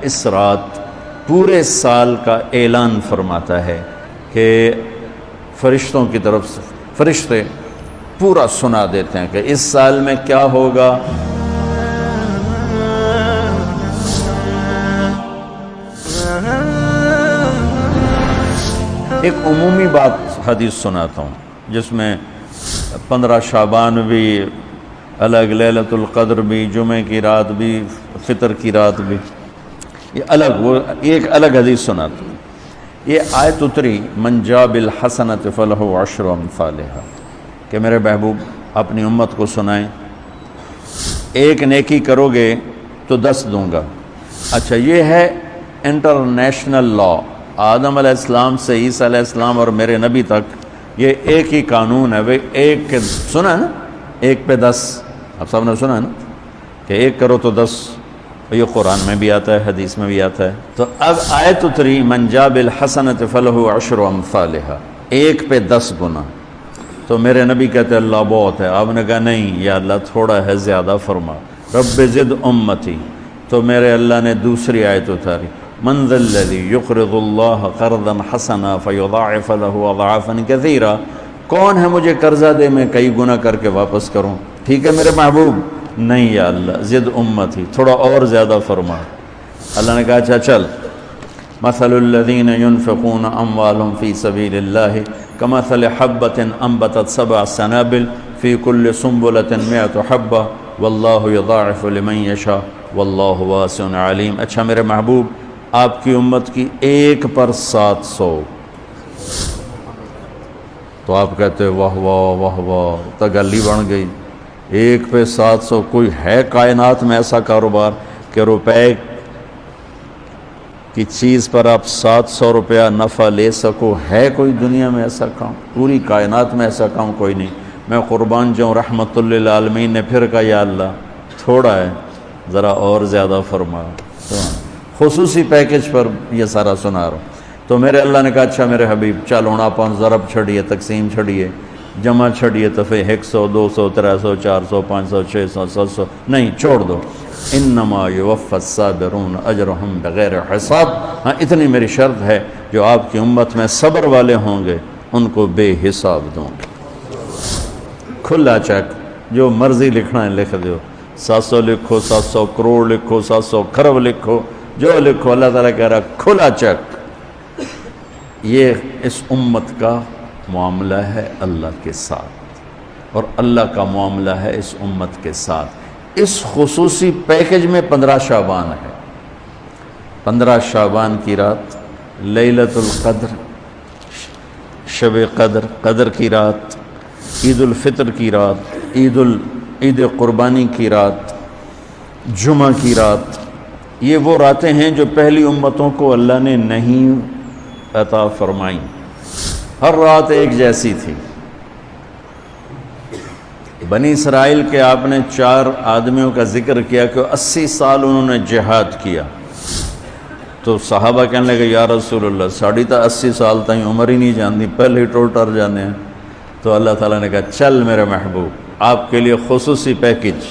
اس رات پورے سال کا اعلان فرماتا ہے کہ فرشتوں کی طرف سے فرشتے پورا سنا دیتے ہیں کہ اس سال میں کیا ہوگا. ایک عمومی بات حدیث سناتا ہوں جس میں 15 شعبان بھی الگ، لیلۃ القدر بھی، جمعہ کی رات بھی، فطر کی رات بھی، یہ الگ، وہ ایک الگ حدیث سناتا ہوں. یہ آیت اتری من جاء بالحسنۃ فلہ عشر امثالھا کہ میرے محبوب اپنی امت کو سنائیں ایک نیکی کرو گے تو 10 دوں گا. اچھا، یہ ہے انٹرنیشنل لا، آدم علیہ السلام سے عیسیٰ علیہ السلام اور میرے نبی تک یہ ایک ہی قانون ہے. وہ ایک سنا نا، ایک پہ 10، آپ سب نے سنا نا کہ ایک کرو تو 10. یہ قرآن میں بھی آتا ہے، حدیث میں بھی آتا ہے. تو اب آیت اتری من جاء بالحسنۃ فلہ عشر امثالھا، ایک پہ 10 گنا. تو میرے نبی کہتے اللہ بہت ہے. آپ نے کہا نہیں یا اللہ تھوڑا ہے، زیادہ فرما. رب زد امتی. تو میرے اللہ نے دوسری آیت اتاری من ذا الذی یقرض اللہ قرضا حسنا فیضاعف له اضعافا کثیرا. کون ہے مجھے قرضہ دے میں کئی گنا کر کے واپس کروں؟ ٹھیک ہے میرے محبوب، نہیں یا اللہ زد امتی، تھوڑا اور زیادہ فرما. اللہ نے کہا اچھا چل، مثل الذین ينفقون اموالهم فی سبیل اللہ کمثل حبۃ انبتت 7 سنابل فی کل سنبلۃ 100 حبۃ واللہ یضاعف لمن یشاء واللہ واسع علیم. اچھا میرے محبوب، آپ کی امت کی ایک پر 700. تو آپ کہتے واہ واہ واہ واہ، تگلی بن گئی. ایک پہ 700، کوئی ہے کائنات میں ایسا کاروبار کہ روپے کی چیز پر آپ 700 روپیہ نفع لے سکو؟ ہے کوئی دنیا میں ایسا کام؟ پوری کائنات میں ایسا کام کوئی نہیں. میں قربان جاؤں، رحمت للعالمین نے پھر کہا یا اللہ تھوڑا ہے، ذرا اور زیادہ فرما. خصوصی پیکج پر یہ سارا سنا رہا ہوں. تو میرے اللہ نے کہا اچھا میرے حبیب چل ہونا پان ضرب چھڑیے، تقسیم چھڑیے، جمع چھڑیے، دفعے 100 200 300 400 500 600 700 نہیں، چھوڑ دو. انما یوفی الصابرون اجرہم بغیر حساب. ہاں اتنی میری شرط ہے، جو آپ کی امت میں صبر والے ہوں گے ان کو بے حساب دوں گے. کھلا چیک، جو مرضی لکھنا ہے لکھ دو. 700 لکھو، 700 کروڑ لکھو، 700 کھرب لکھو، جو لکھو. اللہ تعالیٰ کہہ رہا کھلا چیک. یہ اس امت کا معاملہ ہے اللہ کے ساتھ، اور اللہ کا معاملہ ہے اس امت کے ساتھ. اس خصوصی پیکج میں 15 شعبان ہے. 15 شعبان کی رات، لیلۃ القدر، شب قدر، قدر کی رات، عید الفطر کی رات، عید قربانی کی رات، جمعہ کی رات. یہ وہ راتیں ہیں جو پہلی امتوں کو اللہ نے نہیں عطا فرمائیں. ہر رات ایک جیسی تھی. بنی اسرائیل کے آپ نے 4 آدمیوں کا ذکر کیا کہ 80 سال انہوں نے جہاد کیا. تو صحابہ کہنے لگے یا رسول اللہ ساڑھی تا 80 سال تائیں عمر ہی نہیں جاندی، پہلے ہی ٹر جانے ہیں. تو اللہ تعالیٰ نے کہا چل میرے محبوب، آپ کے لیے خصوصی پیکج.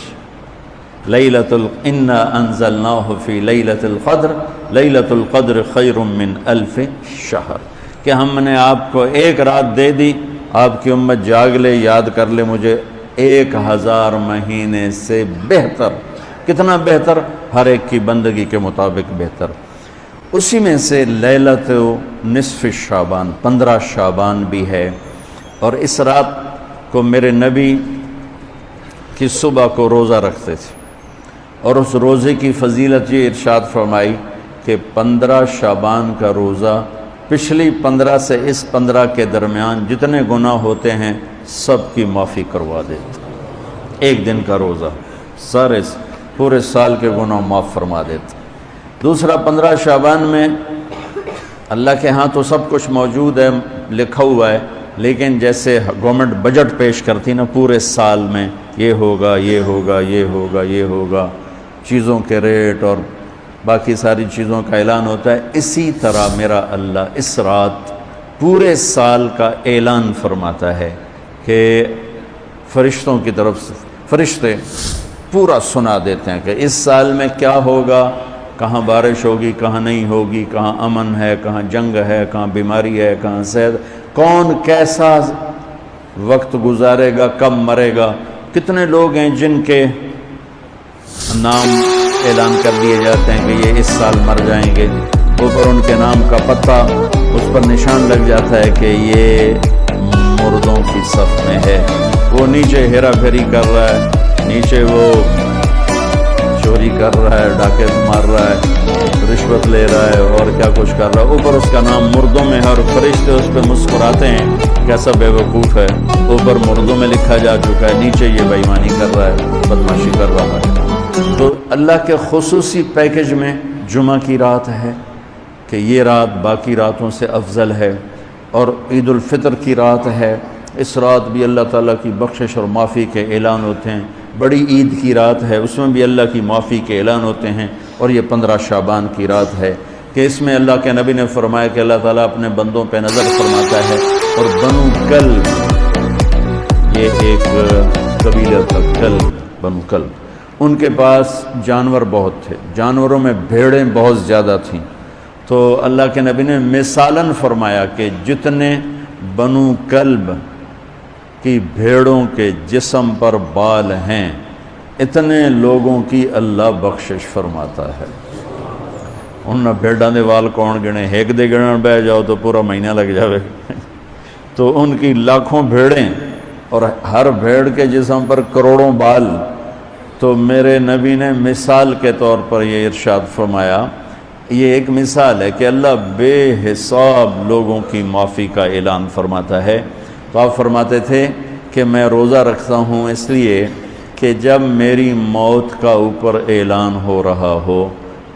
انا انزلناہ فی لیلۃ القدر، لیلۃ القدر خیر من 1000 شہر. کہ ہم نے آپ کو ایک رات دے دی، آپ کی امت جاگ لے، یاد کر لے مجھے، 1000 مہینے سے بہتر. کتنا بہتر؟ ہر ایک کی بندگی کے مطابق بہتر. اسی میں سے لیلۃ نصف شعبان، 15 شعبان بھی ہے. اور اس رات کو میرے نبی کی صبح کو روزہ رکھتے تھے، اور اس روزے کی فضیلت یہ ارشاد فرمائی کہ 15 شعبان کا روزہ پچھلی 15 سے اس 15 کے درمیان جتنے گناہ ہوتے ہیں سب کی معافی کروا دیتے. ایک دن کا روزہ سارے پورے سال کے گناہ معاف فرما دیتے. دوسرا 15 شعبان میں اللہ کے ہاں تو سب کچھ موجود ہے، لکھا ہوا ہے، لیکن جیسے گورنمنٹ بجٹ پیش کرتی نا پورے سال میں، یہ ہوگا یہ ہوگا یہ ہوگا یہ ہوگا، چیزوں کے ریٹ اور باقی ساری چیزوں کا اعلان ہوتا ہے، اسی طرح میرا اللہ اس رات پورے سال کا اعلان فرماتا ہے کہ فرشتوں کی طرف سے فرشتے پورا سنا دیتے ہیں کہ اس سال میں کیا ہوگا، کہاں بارش ہوگی کہاں نہیں ہوگی، کہاں امن ہے کہاں جنگ ہے، کہاں بیماری ہے کہاں صحت، کون کیسا وقت گزارے گا، کب مرے گا۔ کتنے لوگ ہیں جن کے نام اعلان کر دیے جاتے ہیں کہ یہ اس سال مر جائیں گے، اوپر ان کے نام کا پتہ اس پر نشان لگ جاتا ہے کہ یہ مردوں کی صف میں ہے۔ وہ نیچے ہیرا پھیری کر رہا ہے، نیچے وہ چوری کر رہا ہے، ڈاکے مار رہا ہے، رشوت لے رہا ہے اور کیا کچھ کر رہا ہے، اوپر اس کا نام مردوں میں ہے، اور فرشتے اس پہ مسکراتے ہیں کیسا بے وقوف ہے، اوپر مردوں میں لکھا جا چکا ہے، نیچے یہ بے ایمانی کر رہا ہے، بدماشی کر رہا ہے۔ تو اللہ کے خصوصی پیکج میں جمعہ کی رات ہے کہ یہ رات باقی راتوں سے افضل ہے، اور عید الفطر کی رات ہے، اس رات بھی اللہ تعالیٰ کی بخشش اور معافی کے اعلان ہوتے ہیں۔ بڑی عید کی رات ہے، اس میں بھی اللہ کی معافی کے اعلان ہوتے ہیں، اور یہ 15 شعبان کی رات ہے کہ اس میں اللہ کے نبی نے فرمایا کہ اللہ تعالیٰ اپنے بندوں پہ نظر فرماتا ہے، اور بنو کلب، یہ ایک قبیلہ تھا کلب، بنو کلب، ان کے پاس جانور بہت تھے، جانوروں میں بھیڑیں بہت زیادہ تھیں، تو اللہ کے نبی نے مثالاً فرمایا کہ جتنے بنو کلب کی بھیڑوں کے جسم پر بال ہیں اتنے لوگوں کی اللہ بخشش فرماتا ہے۔ ان بھیڑاں دے وال کون گنے، ایک دے گنن بہ جاؤ تو پورا مہینہ لگ جاوے، تو ان کی لاکھوں بھیڑیں اور ہر بھیڑ کے جسم پر کروڑوں بال۔ تو میرے نبی نے مثال کے طور پر یہ ارشاد فرمایا، یہ ایک مثال ہے کہ اللہ بے حساب لوگوں کی معافی کا اعلان فرماتا ہے۔ تو آپ فرماتے تھے کہ میں روزہ رکھتا ہوں اس لیے کہ جب میری موت کا اوپر اعلان ہو رہا ہو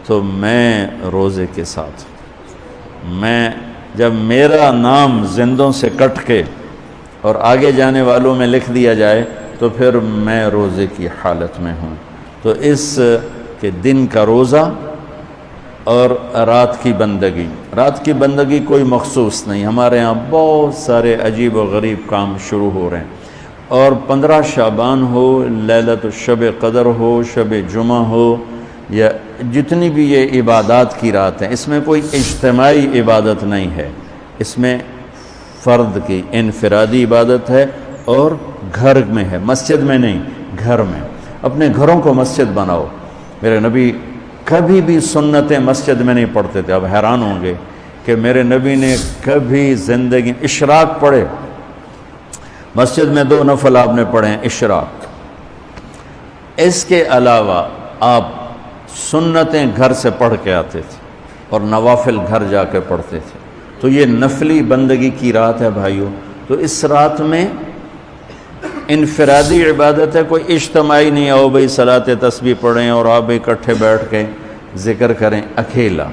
تو میں روزے کے ساتھ، میں جب میرا نام زندوں سے کٹ کے اور آگے جانے والوں میں لکھ دیا جائے تو پھر میں روزے کی حالت میں ہوں۔ تو اس کے دن کا روزہ اور رات کی بندگی، رات کی بندگی کوئی مخصوص نہیں، ہمارے ہاں بہت سارے عجیب و غریب کام شروع ہو رہے ہیں، اور 15 شعبان ہو، لیلۃ الشب قدر ہو، شب جمعہ ہو، یا جتنی بھی یہ عبادات کی رات ہیں، اس میں کوئی اجتماعی عبادت نہیں ہے، اس میں فرد کی انفرادی عبادت ہے، اور گھر میں ہے، مسجد میں نہیں، گھر میں۔ اپنے گھروں کو مسجد بناؤ۔ میرے نبی کبھی بھی سنتیں مسجد میں نہیں پڑھتے تھے، اب حیران ہوں گے کہ میرے نبی نے کبھی زندگی اشراق پڑھے، مسجد میں 2 نفل آپ نے پڑھے ہیں اشراق، اس کے علاوہ آپ سنتیں گھر سے پڑھ کے آتے تھے اور نوافل گھر جا کے پڑھتے تھے۔ تو یہ نفلی بندگی کی رات ہے بھائیوں، تو اس رات میں انفرادی عبادت ہے، کوئی اجتماعی نہیں آؤ بھئی صلاۃ تسبیح پڑھیں اور آپ اکٹھے بیٹھ کے ذکر کریں، اکیلا۔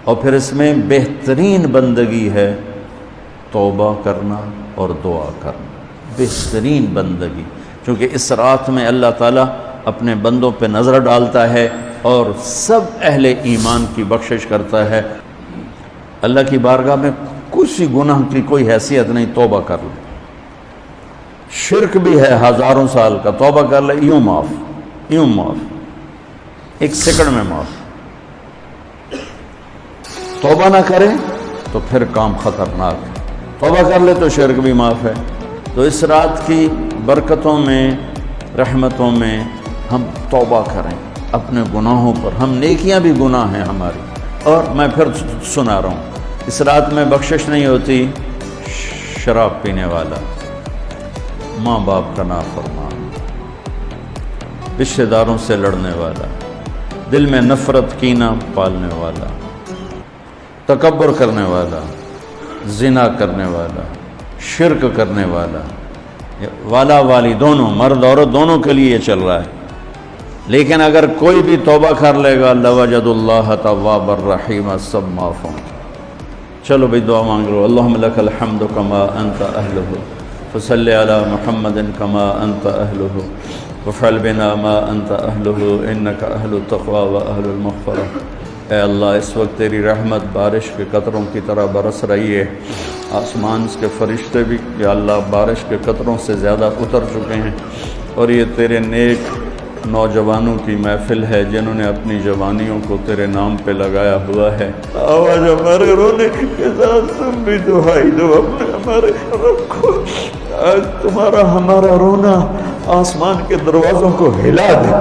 اور پھر اس میں بہترین بندگی ہے توبہ کرنا اور دعا کرنا، بہترین بندگی، کیونکہ اس رات میں اللہ تعالیٰ اپنے بندوں پہ نظر ڈالتا ہے اور سب اہل ایمان کی بخشش کرتا ہے۔ اللہ کی بارگاہ میں کسی گناہ کی کوئی حیثیت نہیں، توبہ کر لے، شرک بھی ہے 1000 سال کا، توبہ کر لے یوں معاف، 1 سیکنڈ میں معاف۔ توبہ نہ کرے تو پھر کام خطرناک ہے، توبہ کر لے تو شرک بھی معاف ہے۔ تو اس رات کی برکتوں میں، رحمتوں میں ہم توبہ کریں اپنے گناہوں پر، ہم نیکیاں بھی گناہ ہیں ہماری۔ اور میں پھر سنا رہا ہوں، اس رات میں بخشش نہیں ہوتی شراب پینے والا، ماں باپ کا نافرمان، رشتہ داروں سے لڑنے والا، دل میں نفرت کینہ پالنے والا، تکبر کرنے والا، زنا کرنے والا، شرک کرنے والا والی دونوں، مرد عورت دونوں کے لیے یہ چل رہا ہے۔ لیکن اگر کوئی بھی توبہ کر لے گا، لوجد اللہ تواب الرحیم، سب معاف ہوں۔ چلو بھئی دعا مانگ لو۔ اللہم لک الحمد کما انت اہلہ، فصلی علی محمد کما انت اہلہ، وفعل بنا ما انت اہلہ، انک اہل التقوی و اہل المغفرہ۔ اے اللہ، اس وقت تیری رحمت بارش کے قطروں کی طرح برس رہی ہے، آسمان کے فرشتے بھی یا اللہ بارش کے قطروں سے زیادہ اتر چکے ہیں، اور یہ تیرے نیک نوجوانوں کی محفل ہے جنہوں نے اپنی جوانیوں کو تیرے نام پہ لگایا ہوا ہے۔ آواز ہمارے رونے کے ساتھ تم بھی دعائی دو اپنے ہمارے رب کو۔ آج تمہارا ہمارا رونا آسمان کے دروازوں کو ہلا دے،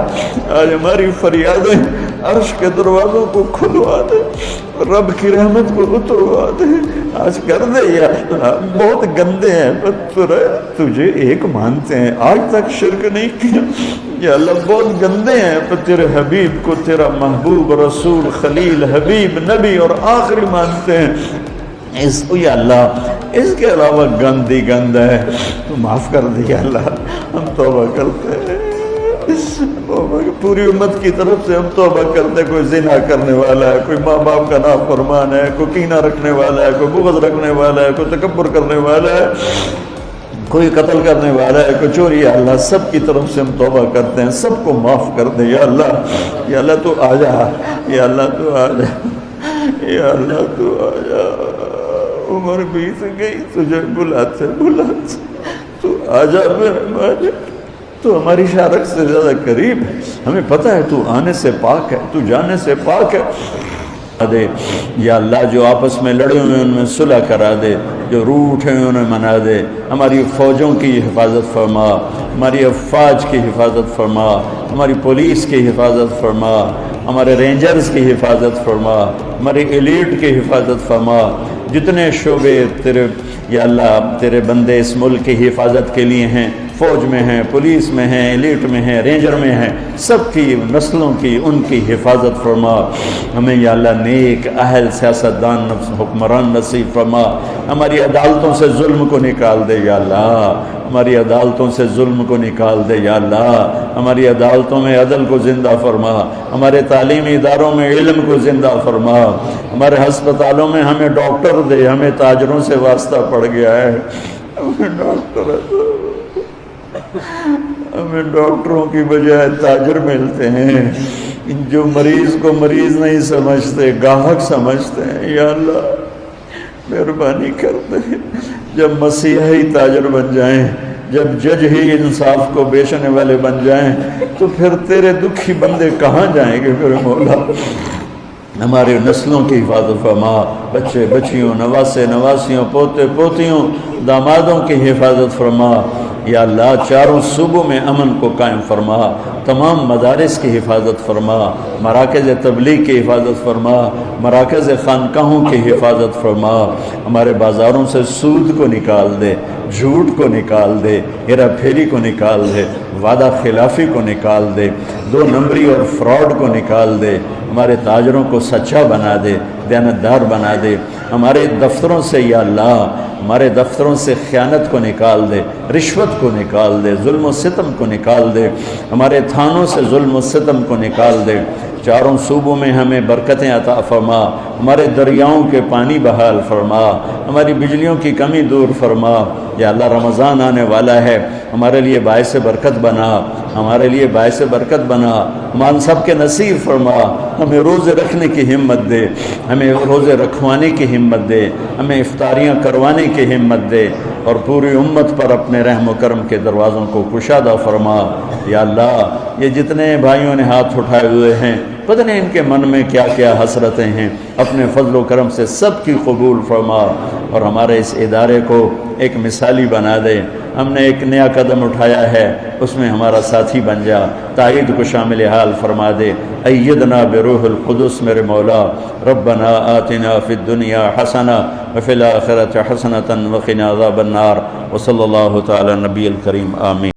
آج ہماری فریادیں عرش کے دروازوں کو کھلوا دے، رب کی رحمت کو اتروا دے۔ آج کر دے یا اللہ، بہت گندے ہیں پر تجھے ایک مانتے ہیں، آج تک شرک نہیں کیا یا اللہ، بہت گندے ہیں پر تیرے حبیب کو تیرا محبوب رسول خلیل حبیب نبی اور آخری مانتے ہیں۔ اس کو یا اللہ اس کے علاوہ گند ہی گند ہے، تو معاف کر دیا اللہ، ہم توبہ کرتے ہیں، پوری امت کی طرف سے ہم توبہ کرتے ہیں۔ کوئی زنا کرنے والا ہے، کوئی ماں باپ کا نافرمان ہے، کوئی کینہ رکھنے والا ہے، کوئی بغض رکھنے والا ہے، کوئی تکبر کرنے والا ہے، کوئی قتل کرنے والا ہے، کوئی چوری، یا اللہ سب کی طرف سے ہم توبہ کرتے ہیں، سب کو معاف کر دے یا اللہ تو آ جا، یا اللہ تو آ جا، یا اللہ تو آ جا۔ عمر بیت گئی، تجھے بلاتے تو آ جا میرے مالک، تو ہماری شارک سے زیادہ قریب ہے، ہمیں پتہ ہے تو آنے سے پاک ہے، تو جانے سے پاک ہے۔ دے یا اللہ جو آپس میں لڑے ہوئے ان میں صلح کرا دے، جو روٹھ ہیں انہیں منا دے، ہماری فوجوں کی حفاظت فرما، ہماری افواج کی حفاظت فرما، ہماری پولیس کی حفاظت فرما، ہمارے رینجرز کی حفاظت فرما، ہماری ایلیٹ کی حفاظت فرما، جتنے شعبے تیرے یا اللہ تیرے بندے اس ملک کی حفاظت کے لیے ہیں، فوج میں ہیں، پولیس میں ہیں، ایلیٹ میں ہیں، رینجر میں ہیں، سب کی نسلوں کی ان کی حفاظت فرما۔ ہمیں یا اللہ نیک اہل سیاستدان حکمران نصیب فرما، ہماری عدالتوں سے ظلم کو نکال دے یا اللہ، ہماری عدالتوں سے ظلم کو نکال دے یا اللہ، ہماری عدالتوں میں عدل کو زندہ فرما، ہمارے تعلیمی اداروں میں علم کو زندہ فرما، ہمارے ہسپتالوں میں ہمیں ڈاکٹر دے، ہمیں تاجروں سے واسطہ پڑ گیا ہے، ہمیں ڈاکٹروں کی بجائے تاجر ملتے ہیں، جو مریض کو مریض نہیں سمجھتے گاہک سمجھتے ہیں، یا اللہ مہربانی کر دے۔ جب مسیحی تاجر بن جائیں، جب جج ہی انصاف کو بیچنے والے بن جائیں، تو پھر تیرے دکھی بندے کہاں جائیں گے پھر مولا؟ ہمارے نسلوں کی حفاظت فرما، بچے بچیوں، نواسے نواسیوں، پوتے پوتیوں، دامادوں کی حفاظت فرما یا اللہ، چاروں صوبوں میں امن کو قائم فرما، تمام مدارس کی حفاظت فرما، مراکز تبلیغ کی حفاظت فرما، مراکز خانقاہوں کی حفاظت فرما، ہمارے بازاروں سے سود کو نکال دے، جھوٹ کو نکال دے، ہیرا پھیری کو نکال دے، وعدہ خلافی کو نکال دے، دو نمبری اور فراڈ کو نکال دے، ہمارے تاجروں کو سچا بنا دے، دیانتدار بنا دے، ہمارے دفتروں سے یا اللہ ہمارے دفتروں سے خیانت کو نکال دے، رشوت کو نکال دے، ظلم و ستم کو نکال دے، ہمارے تھانوں سے ظلم و ستم کو نکال دے، چاروں صوبوں میں ہمیں برکتیں عطا فرما، ہمارے دریاؤں کے پانی بحال فرما، ہماری بجلیوں کی کمی دور فرما یا اللہ، رمضان آنے والا ہے، ہمارے لیے باعث برکت بنا، ہمارے لیے باعث برکت بنا، ہم سب کے نصیب فرما، ہمیں روزے رکھنے کی ہمت دے، ہمیں روزے رکھوانے کی ہمت دے، ہمیں افطاریاں کروانے کی ہمت دے، اور پوری امت پر اپنے رحم و کرم کے دروازوں کو کشادہ فرما یا اللہ۔ یہ جتنے بھائیوں نے ہاتھ اٹھائے ہوئے ہیں، پتہ نہیں ان کے من میں کیا کیا حسرتیں ہیں، اپنے فضل و کرم سے سب کی قبول فرما، اور ہمارے اس ادارے کو ایک مثالی بنا دے۔ ہم نے ایک نیا قدم اٹھایا ہے، اس میں ہمارا ساتھی بن جا، تائید کو شامل حال فرما دے۔ ایدنا بروح القدس میرے مولا، ربنا آتنا فی الدنیا حسنہ وفی الآخرۃ حسنۃ وقنا عذاب النار، وصلی اللہ تعالی نبی الکریم، آمین۔